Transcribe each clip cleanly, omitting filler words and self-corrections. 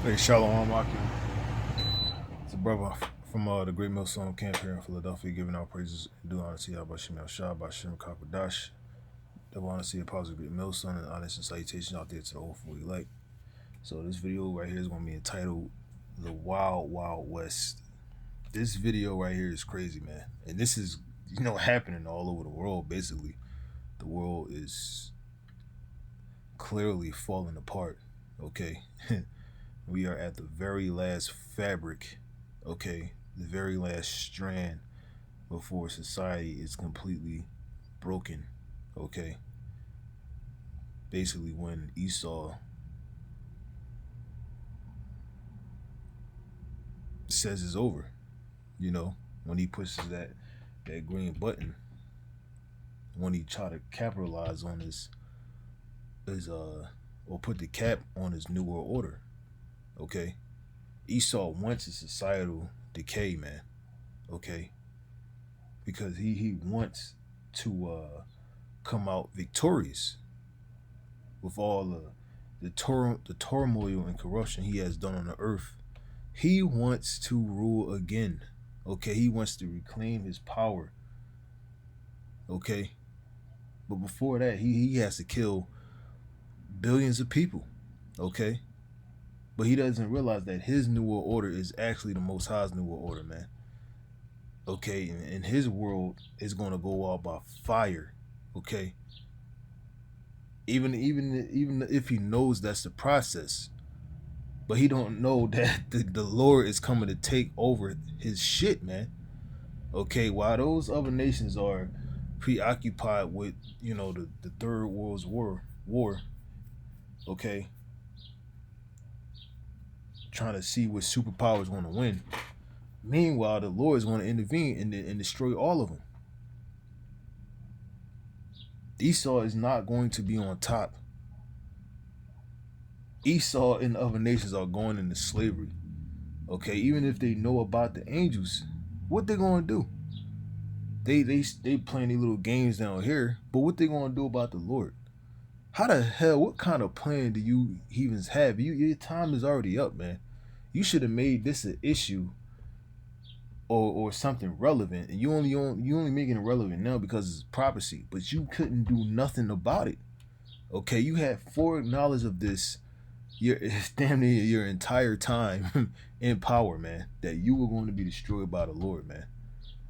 Hey, Shalom Akim. It's a brother from the Great Millstone Camp here in Philadelphia, giving our praises and due honor to Yahweh Shem Shah, Bashem Kakadash. I want to see a positive Great Millstone and honest and salutations out there to the whole fully elect. So this video right here is going to be entitled The Wild Wild West. This video right here is crazy, man. And this is, happening all over the world, basically. The world is clearly falling apart, okay? We are at the very last fabric, okay, the very last strand before society is completely broken, okay. Basically, when Esau says it's over, when he pushes that green button, when he try to capitalize on his or put the cap on his New World Order, okay. Esau wants a societal decay, man, okay, because he wants to come out victorious with all the turmoil and corruption he has done on the earth. He wants to rule again, okay. He wants to reclaim his power, okay. But before that, he has to kill billions of people, okay. But he doesn't realize that his New World Order is actually the Most High's New World Order, man. Okay, and his world is going to go out by fire, okay. Even if he knows that's the process, but he don't know that the Lord is coming to take over his shit, man. Okay, while those other nations are preoccupied with the Third World War, okay, trying to see which superpower is going to win. Meanwhile, the Lord is going to intervene and destroy all of them. Esau is not going to be on top. Esau and the other nations are going into slavery. Okay, even if they know about the angels, what they going to do? They playing these little games down here, but what they going to do about the Lord? How the hell? What kind of plan do you heathens have? Your time is already up, man. You should have made this an issue or something relevant, and you only making it relevant now because it's prophecy. But you couldn't do nothing about it. Okay, you had foreknowledge of this. Damn near your entire time in power, man. That you were going to be destroyed by the Lord, man.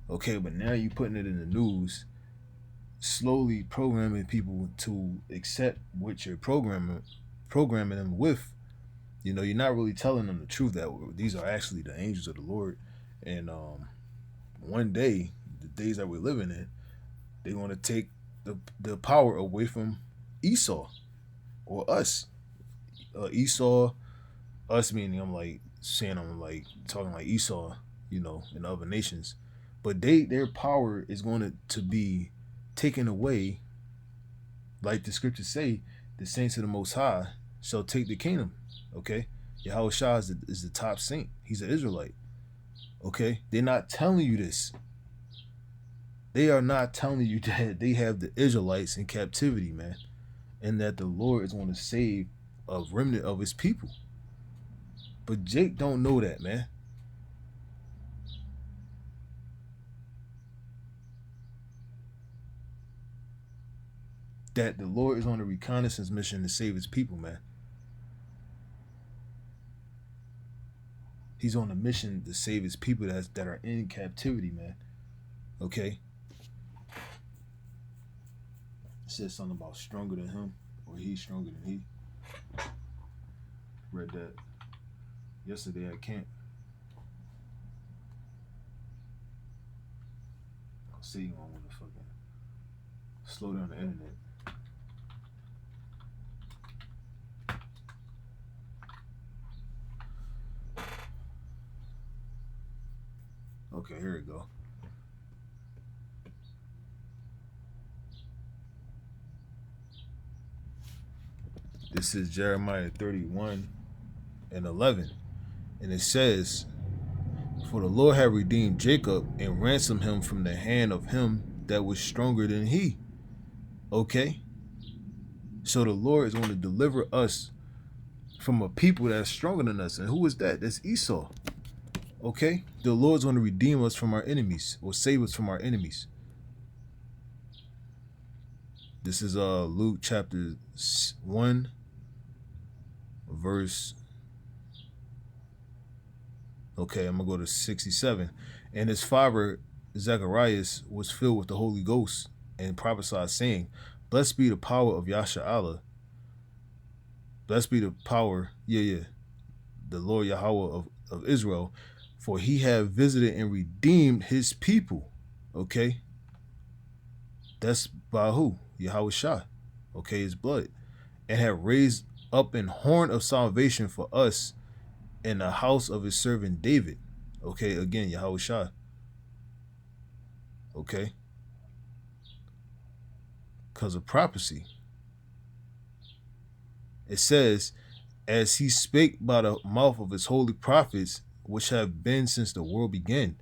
Okay, but now you putting it in the news, slowly programming people to accept what you're programming them with. You're not really telling them the truth that these are actually the angels of the Lord. And one day, the days that we're living in, they're going to take the power away from Esau or us. Esau, us meaning I'm talking like Esau, in other nations. But their power is going to be taken away, like the scriptures say, the saints of the Most High shall take the kingdom. Okay, Yahweh Shah is the top saint. He's an Israelite. Okay, they're not telling you this. They are not telling you that they have the Israelites in captivity, man, and that the Lord is going to save a remnant of his people. But Jake don't know that, man. That the Lord is on a reconnaissance mission to save his people, man. He's on a mission to save his people that are in captivity, man. Okay. It says something about stronger than him, or he's stronger than he. Read that yesterday at camp. I'll see you on with the fucking slow down the internet. Okay, here we go. This is Jeremiah 31:11. And it says, "For the Lord had redeemed Jacob and ransomed him from the hand of him that was stronger than he." Okay? So the Lord is going to deliver us from a people that's stronger than us. And who is that? That's Esau. Okay? The Lord's going to redeem us from our enemies or save us from our enemies. This is Luke chapter 1, verse. Okay, I'm going to go to 67. And his father, Zacharias, was filled with the Holy Ghost and prophesied, saying, Blessed be the power of Yasha. Blessed be the power, the Lord Yahweh of Israel, for he have visited and redeemed his people. Okay? That's by who? Yahweh Shah. Okay, his blood. And have raised up an horn of salvation for us in the house of his servant David. Okay, again, Yahweh Shah. Okay? Because of prophecy. It says, as he spake by the mouth of his holy prophets, which have been since the world began.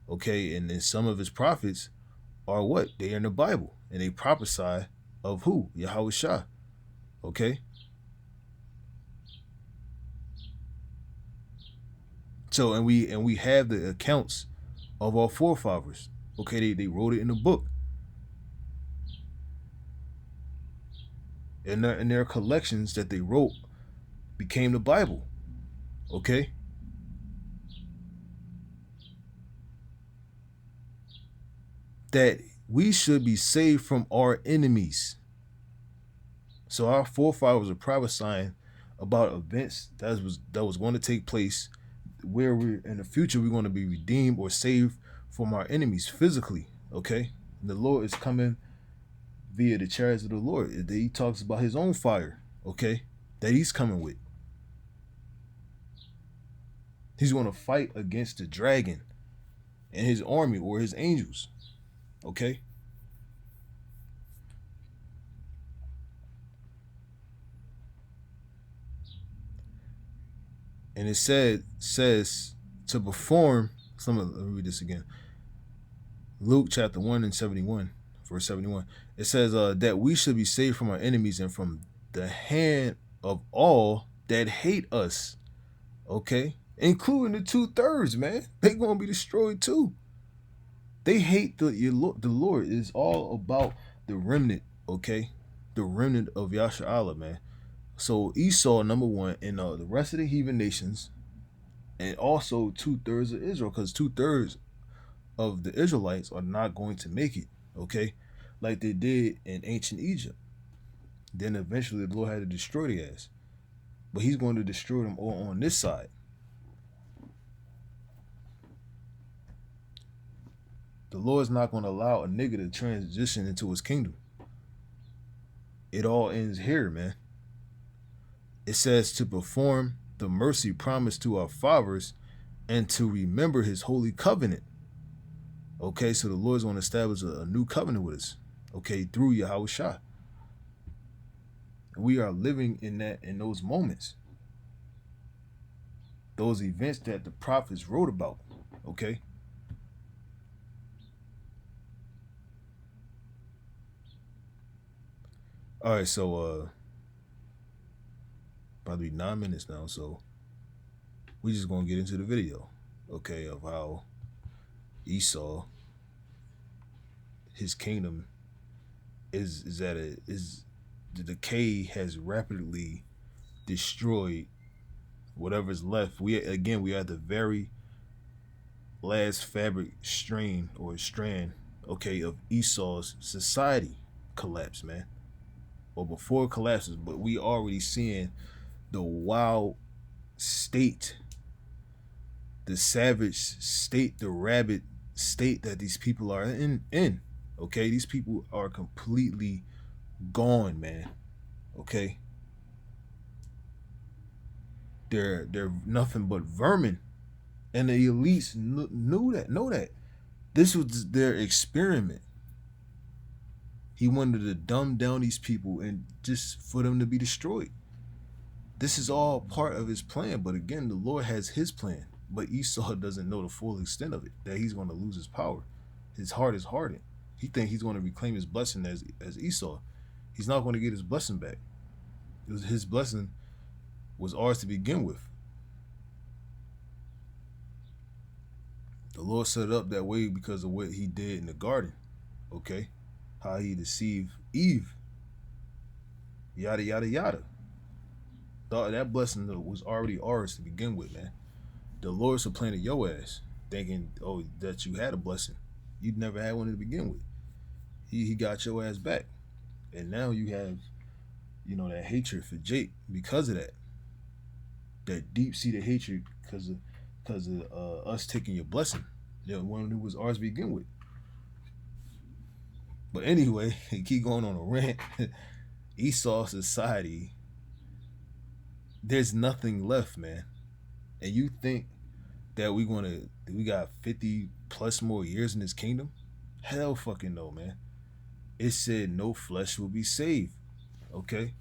Okay, and then some of his prophets are what? They are in the Bible. And they prophesy of who? Yahweh Shah. Okay? So, and we have the accounts of our forefathers. Okay, they wrote it in the book. And their collections that they wrote became the Bible. Okay? That we should be saved from our enemies. So our forefathers are prophesying about events that was going to take place where we're in the future we're going to be redeemed or saved from our enemies physically. Okay? And the Lord is coming via the chariots of the Lord. He talks about his own fire, okay, that he's coming with. He's going to fight against the dragon and his army or his angels, okay? And it says to perform, let me read this again. Luke chapter 1 and 71, verse 71. It says that we should be saved from our enemies and from the hand of all that hate us. Okay? Including the 2/3, man. They gonna be destroyed too. They hate the Lord. It's all about the remnant, okay? The remnant of Yasha Allah, man. So Esau, number one, and the rest of the heathen nations, and also 2/3 of Israel, because 2/3 of the Israelites are not going to make it, okay? Like they did in ancient Egypt. Then eventually the Lord had to destroy the ass. But he's going to destroy them all on this side. The Lord's not going to allow a nigga to transition into his kingdom. It all ends here, man. It says to perform the mercy promised to our fathers and to remember his holy covenant. Okay, so the Lord's going to establish a new covenant with us, okay, through Yahweh Shah. We are living in those moments, those events that the prophets wrote about, okay? All right, so about to be 9 minutes now, so we just gonna get into the video, okay, of how Esau, his kingdom is the decay has rapidly destroyed whatever's left. We are at the very last fabric strain or strand, okay, of Esau's society collapse, man. Or before it collapses, but we already seeing the wild state, the savage state, the rabid state that these people are in. Okay, these people are completely gone, man. Okay, they're nothing but vermin, and the elites know that this was their experiment. He wanted to dumb down these people and just for them to be destroyed. This is all part of his plan, but again, the Lord has his plan. But Esau doesn't know the full extent of it, that he's going to lose his power. His heart is hardened. He thinks he's going to reclaim his blessing as Esau. He's not going to get his blessing back. His blessing was ours to begin with. The Lord set it up that way because of what he did in the garden. Okay? How he deceived Eve. Yada yada yada. That blessing was already ours to begin with, man. The Lord supplanted your ass, thinking, oh, that you had a blessing. You'd never had one to begin with. He got your ass back. And now you have, that hatred for Jake because of that. That deep seated hatred because of us taking your blessing. When it was ours to begin with. But anyway, keep going on a rant. Esau society, there's nothing left, man. And you think that we got 50 plus more years in this kingdom? Hell fucking no, man. It said no flesh will be saved. Okay?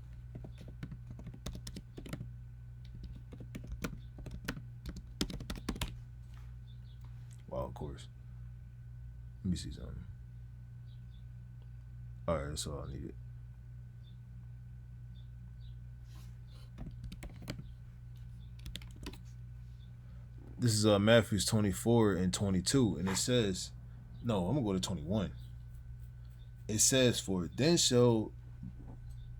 Well, of course. Let me see something. Alright, that's all I needed. This is Matthew 24 and 22, and it says, no, I'm gonna go to 21. It says, For then shall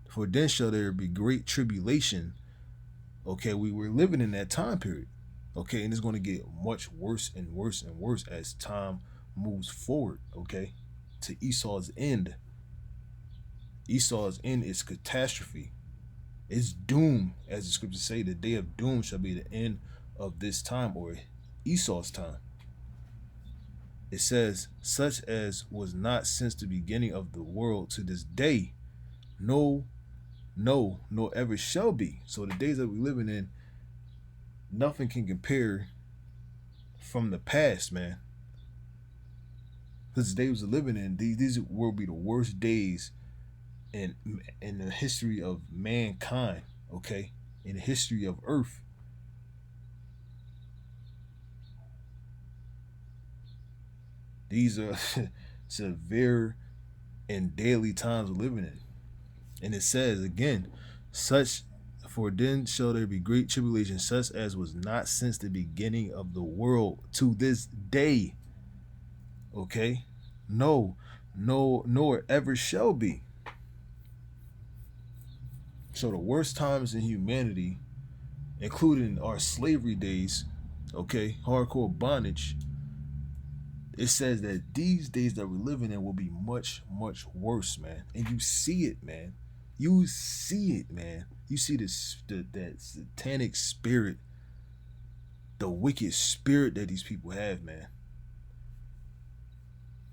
there be great tribulation. Okay, we were living in that time period. Okay, and it's gonna get much worse and worse and worse as time moves forward, okay, to Esau's end. Esau's end is catastrophe. It's doom, as the scriptures say, the day of doom shall be the end of this time, or Esau's time. It says, such as was not since the beginning of the world to this day, no, nor ever shall be. So the days that we're living in, nothing can compare from the past, man. Because the days we're living in, these will be the worst days in the history of mankind, okay? In the history of Earth. These are severe and daily times we're living in. And it says again, for then shall there be great tribulation, such as was not since the beginning of the world to this day. Okay? No, nor ever shall be. So the worst times in humanity, including our slavery days, okay, hardcore bondage, it says that these days that we're living in will be much, much worse, man. And you see it, man. You see it, man. You see that satanic spirit, the wicked spirit that these people have, man.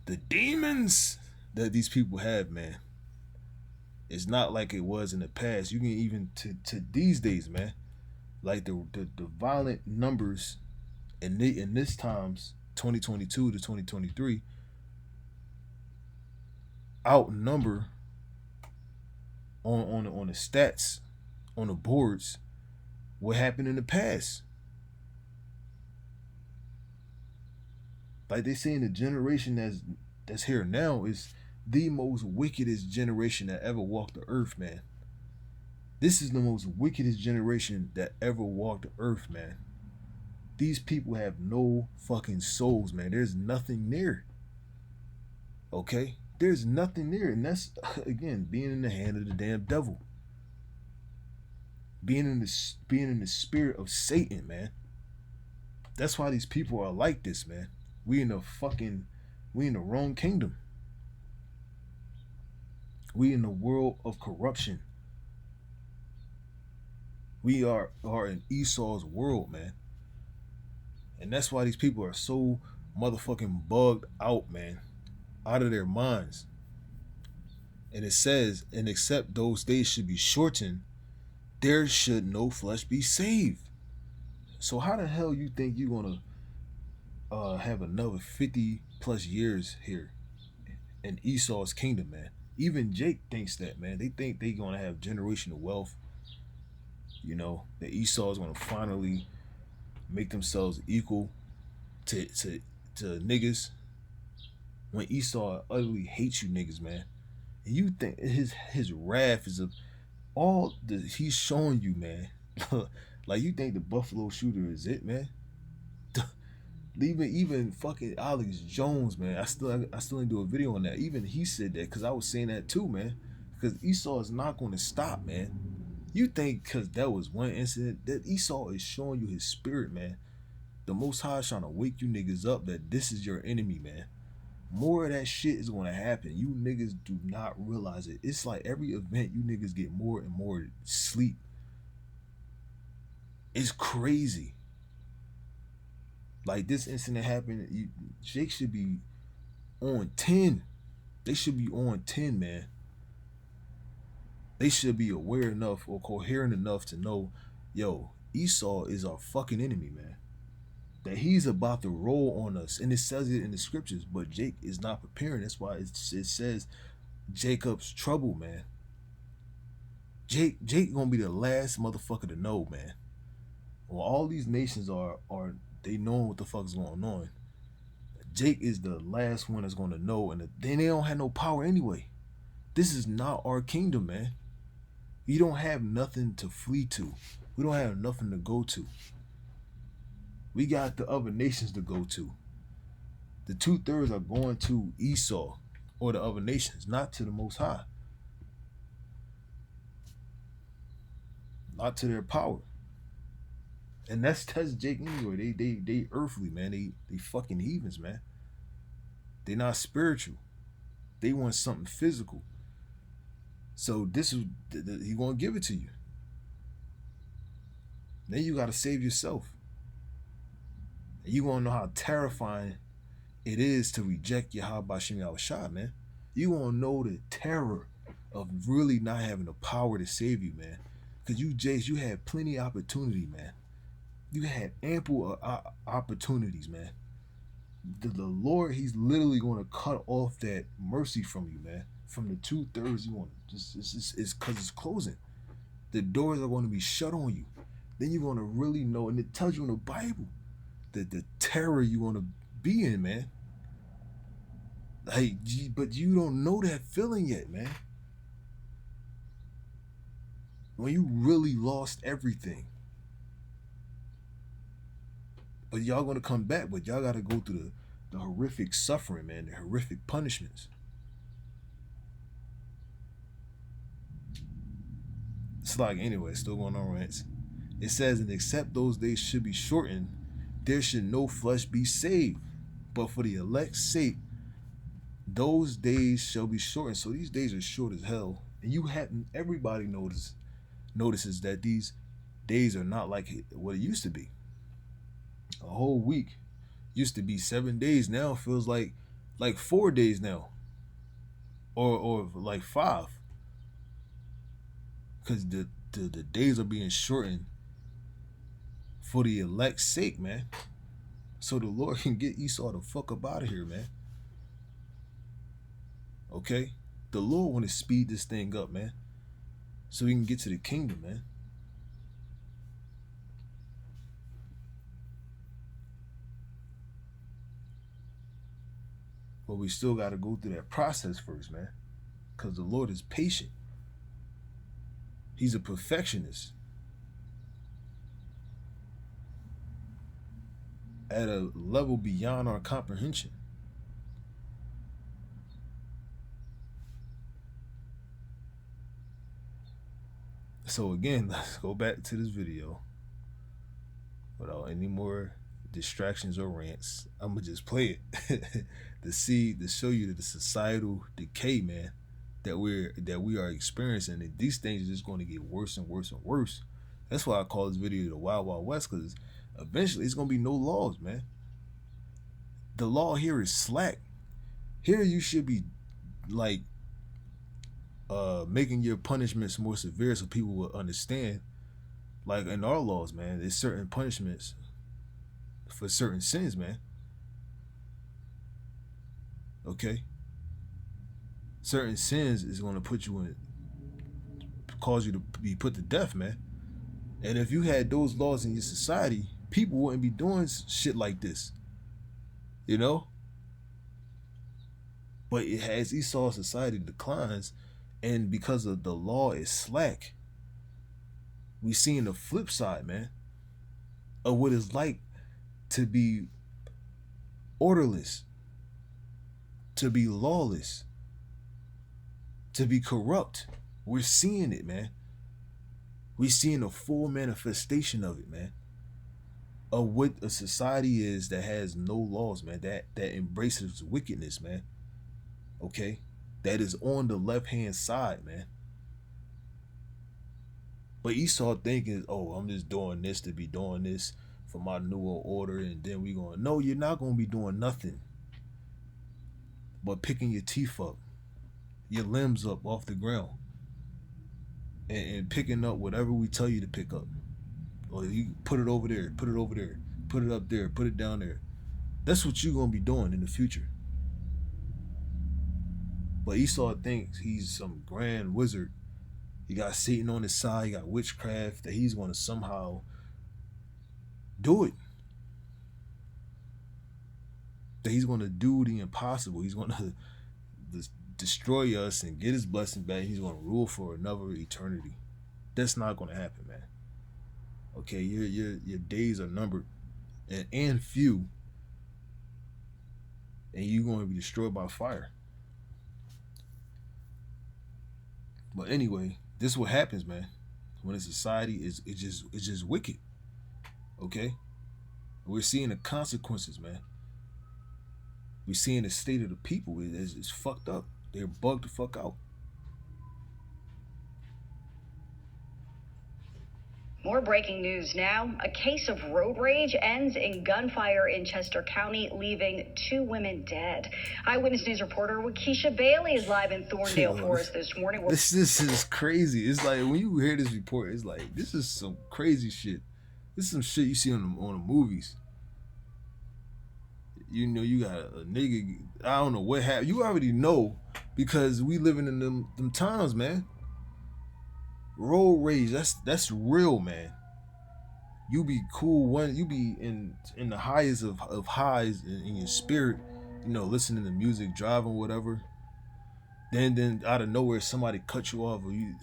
The demons that these people have, man. It's not like it was in the past. You can even to these days, man. Like the violent numbers in this times 2022 to 2023 outnumber on the stats on the boards what happened in the past. Like they say, in the generation that's here now is the most wickedest generation that ever walked the earth, man. This is the most wickedest generation that ever walked the earth, man. These people have no fucking souls, man. There's nothing there. Okay? There's nothing there. And that's, again, being in the hand of the damn devil. Being in the spirit of Satan, man. That's why these people are like this, man. We in the wrong kingdom. We in the world of corruption. We are in Esau's world, man. And that's why these people are so motherfucking bugged out, man. Out of their minds. And it says, and except those days should be shortened, there should no flesh be saved. So how the hell you think you're gonna have another 50 plus years here in Esau's kingdom, man? Even Jake thinks that, man. They think they're gonna have generational wealth. You know, that Esau is gonna finally make themselves equal to niggas. When Esau utterly hates you niggas, man. And you think his wrath is of all that he's showing you, man. Like, you think the Buffalo shooter is it, man? Even fucking Alex Jones, man. I still didn't do a video on that. Even he said that, because I was saying that too, man. Because Esau is not going to stop, man. You think because that was one incident that Esau is showing you his spirit, man. The Most High is trying to wake you niggas up that this is your enemy, man. More of that shit is going to happen. You niggas do not realize it. It's like every event you niggas get more and more sleep. It's crazy. Like, this incident happened. Jake should be on 10. They should be on 10, man. They should be aware enough or coherent enough to know, yo, Esau is our fucking enemy, man. That he's about to roll on us. And it says it in the scriptures, but Jake is not preparing. That's why it says Jacob's trouble, man. Jake gonna be the last motherfucker to know, man. Well, all these nations are they knowing what the fuck is going on. Jake is the last one that's gonna know, and then they don't have no power anyway. This is not our kingdom, man. We don't have nothing to flee to. We don't have nothing to go to. We got the other nations to go to. The 2/3 are going to Esau or the other nations, not to the Most High, not to their power. And that's Jake anyway. They earthly, man. They fucking heathens, man. They not spiritual. They want something physical. So this is he gonna give it to you. Then you gotta save yourself. And you gonna know how terrifying it is to reject Yahweh Bashim Yahushua, man. You gonna know the terror of really not having the power to save you, man. Cause you, Jace, you had plenty of opportunity, man. You had ample opportunities, man. The Lord, he's literally going to cut off that mercy from you, man. From the 2/3, you want to it's because it's closing. The doors are going to be shut on you. Then you're going to really know, and it tells you in the Bible that the terror you're going to be in, man. Like, but you don't know that feeling yet, man. When you really lost everything. But y'all gonna come back, but y'all gotta go through the horrific suffering, man, the horrific punishments. It's like, anyway, still going on rants. It says, and except those days should be shortened, there should no flesh be saved. But for the elect's sake, those days shall be shortened. So these days are short as hell. And everybody notices that these days are not like what it used to be. A whole week used to be 7 days. Now feels like 4 days now, or like 5, because the days are being shortened for the elect's sake, man. So the Lord can get Esau the fuck up out of here, man. Okay, the Lord want to speed this thing up, man, so we can get to the kingdom, man. But we still got to go through that process first, man. Because the Lord is patient. He's a perfectionist. At a level beyond our comprehension. So again, let's go back to this video. Without any more distractions or rants, I'm going to just play it. to show you the societal decay, man, that we are experiencing, and these things are just going to get worse and worse and worse. That's why I call this video the Wild Wild West, because eventually it's going to be no laws, man. The law here is slack. Here you should be like making your punishments more severe so people will understand. Like in our laws, man, there's certain punishments for certain sins, man. Okay, certain sins is going to put you in, cause you to be put to death, man. And if you had those laws in your society, people wouldn't be doing shit like this, you know. But it has Esau's society declines, and because of the law is slack, We seeing the flip side, man, of what it's like to be orderless, to be lawless, to be corrupt. We're seeing it, man. We're seeing a full manifestation of it, man. Of what a society is that has no laws, man. That embraces wickedness, man. Okay, that is on the left hand side, man. But Esau thinking, oh, I'm just doing this to be doing this for my newer order, and then we going, no, you're not gonna be doing nothing but picking your teeth up, your limbs up off the ground, and picking up whatever we tell you to pick up. Or you put it over there, put it over there, put it up there, put it down there. That's what you're gonna be doing in the future. But Esau thinks he's some grand wizard. He got Satan on his side, he got witchcraft, that he's gonna somehow do it. That he's gonna do the impossible. He's gonna destroy us and get his blessing back. He's gonna rule for another eternity. That's not gonna happen, man. Okay, your days are numbered and few, and you're going to be destroyed by fire. But anyway, this is what happens, man. When a society is it's just wicked. Okay, we're seeing the consequences, man. We're seeing the state of the people. It's fucked up. They're bugged the fuck out. More breaking news now. A case of road rage ends in gunfire in Chester County, leaving 2 women dead. Eyewitness News reporter Waukesha Bailey is live in Thorndale Forest this morning. This is crazy. It's like when you hear this report, it's like this is some crazy shit. This is some shit you see on the movies. You know, you got a nigga. I don't know what happened. You already know because we living in them times, man. Road rage, that's real, man. You be cool you be in the highest of highs in your spirit, you know, listening to music, driving, whatever. Then out of nowhere somebody cut you off, or you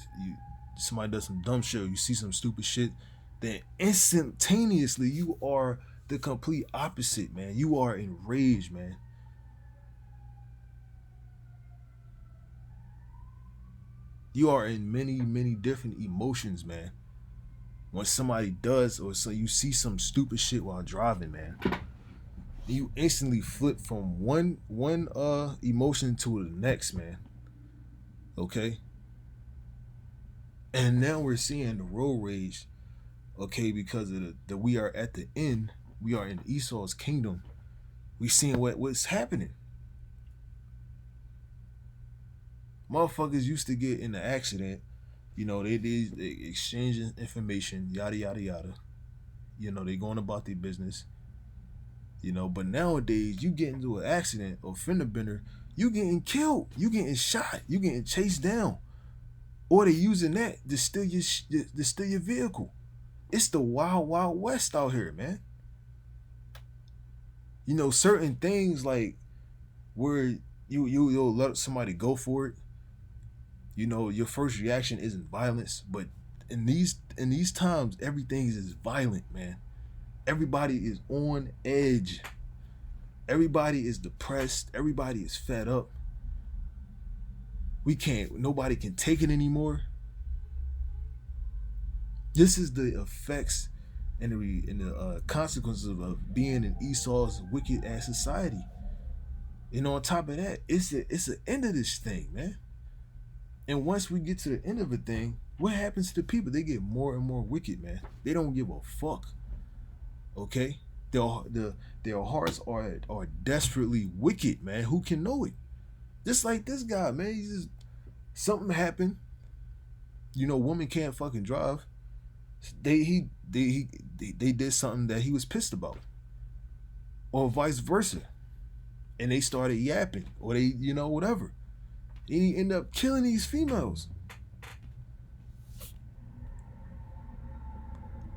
somebody does some dumb shit, or you see some stupid shit, then instantaneously you are the complete opposite, man. You are enraged, man. You are in many different emotions, man. When somebody does, or so you see some stupid shit while driving, man, you instantly flip from one emotion to the next, man. Okay. And now we're seeing the road rage, okay, because of the we are at the end. We are in Esau's kingdom. We seeing what's happening. Motherfuckers used to get in an accident, you know, they exchanging information, yada yada yada. You know, they going about their business. You know, but nowadays you get into an accident or fender bender, you getting killed, you getting shot, you getting chased down, or they using that to steal your vehicle. It's the wild west out here, man. You know, certain things like where you'll let somebody go for it. You know, your first reaction isn't violence, but in these times, everything is violent, man. Everybody is on edge. Everybody is depressed. Everybody is fed up. Nobody can take it anymore. This is the effects and the consequences of being in Esau's wicked ass society. And on top of that, it's the end of this thing, man. And once we get to the end of a thing, what happens to the people? They get more and more wicked, man. They don't give a fuck. Okay? Their hearts are desperately wicked, man. Who can know it? Just like this guy, man. Something happened. You know, woman can't fucking drive. They did something that he was pissed about. Or vice versa. And they started yapping. Or they, you know, whatever. And he ended up killing these females.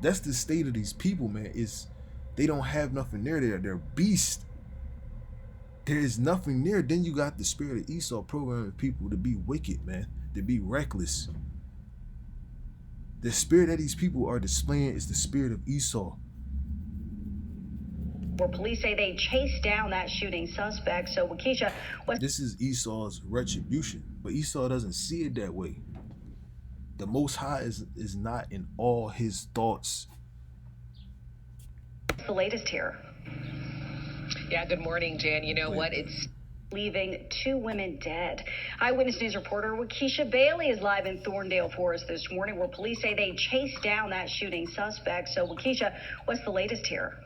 That's the state of these people, man. They don't have nothing there. They're beasts. There is nothing there. Then you got the spirit of Esau programming people to be wicked, man. To be reckless. The spirit that these people are displaying is the spirit of Esau. Where police say they chased down that shooting suspect. So Waukesha was. This is Esau's retribution, but Esau doesn't see it that way. The Most High is not in all his thoughts. The latest here. Yeah, good morning, Jan. You know what? It's leaving 2 women dead. Eyewitness News reporter Waukesha Bailey is live in Thorndale Forest this morning, where police say they chased down that shooting suspect. So Waukesha, what's the latest here?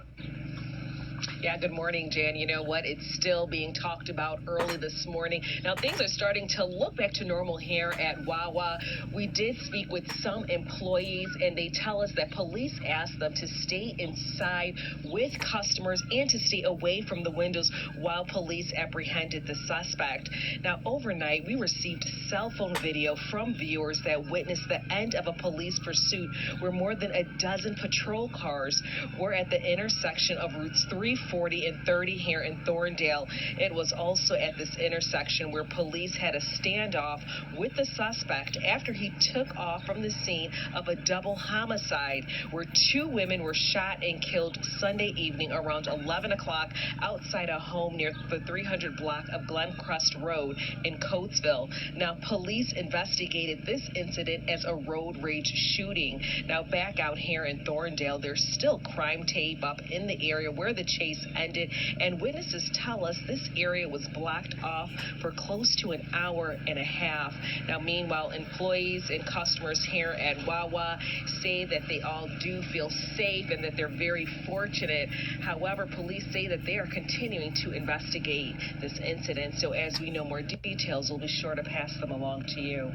Yeah, good morning, Jan. You know what? It's still being talked about early this morning. Now, things are starting to look back to normal here at Wawa. We did speak with some employees, and they tell us that police asked them to stay inside with customers and to stay away from the windows while police apprehended the suspect. Now, overnight, we received cell phone video from viewers that witnessed the end of a police pursuit where more than a dozen patrol cars were at the intersection of routes 340 and 30 here in Thorndale. It was also at this intersection where police had a standoff with the suspect after he took off from the scene of a double homicide where 2 women were shot and killed Sunday evening around 11 o'clock outside a home near the 300 block of Glencrest Road in Coatesville. Now, police investigated this incident as a road rage shooting. Now, back out here in Thorndale, there's still crime tape up in the area where the chase ended, and witnesses tell us this area was blocked off for close to an hour and a half. Now, meanwhile, employees and customers here at Wawa say that they all do feel safe and that they're very fortunate. However, police say that they are continuing to investigate this incident. So as we know more details, we'll be sure to pass them along to you.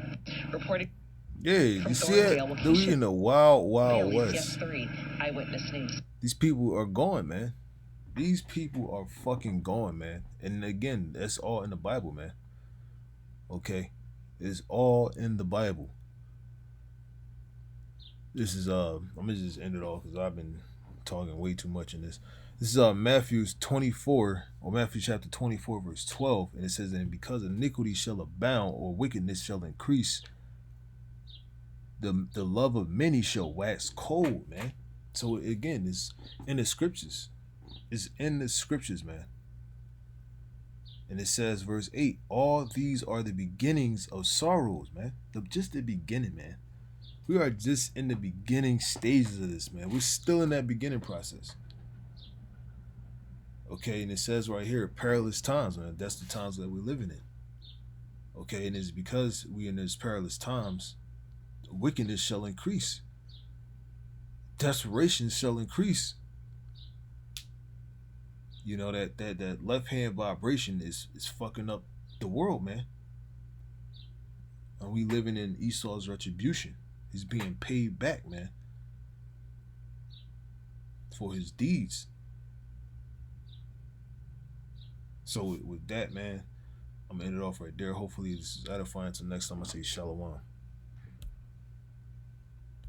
Reporting. Yeah, you see it? We in the wild west. Yes, 3 Eyewitness News. These people are going, man. These people are fucking going, man. And again, that's all in the Bible, man. Okay? It's all in the Bible. This is I'm gonna just end it off because I've been talking way too much in this. This is Matthew chapter 24, verse 12, and it says, "And because iniquity shall abound, or wickedness shall increase, the love of many shall wax cold," man. So again, it's in the scriptures. It's in the scriptures, man. And it says, verse 8, "All these are the beginnings of sorrows," man. Just the beginning, man. We are just in the beginning stages of this, man. We're still in that beginning process. Okay, and it says right here, perilous times, man. That's the times that we're living in. Okay, and it's because we're in these perilous times, wickedness shall increase. Desperation shall increase. You know, that left-hand vibration is fucking up the world, man. And we living in Esau's retribution. He's being paid back, man, for his deeds. So with that, man, I'm gonna end it off right there. Hopefully this is edifying. Until next time, I say shalom.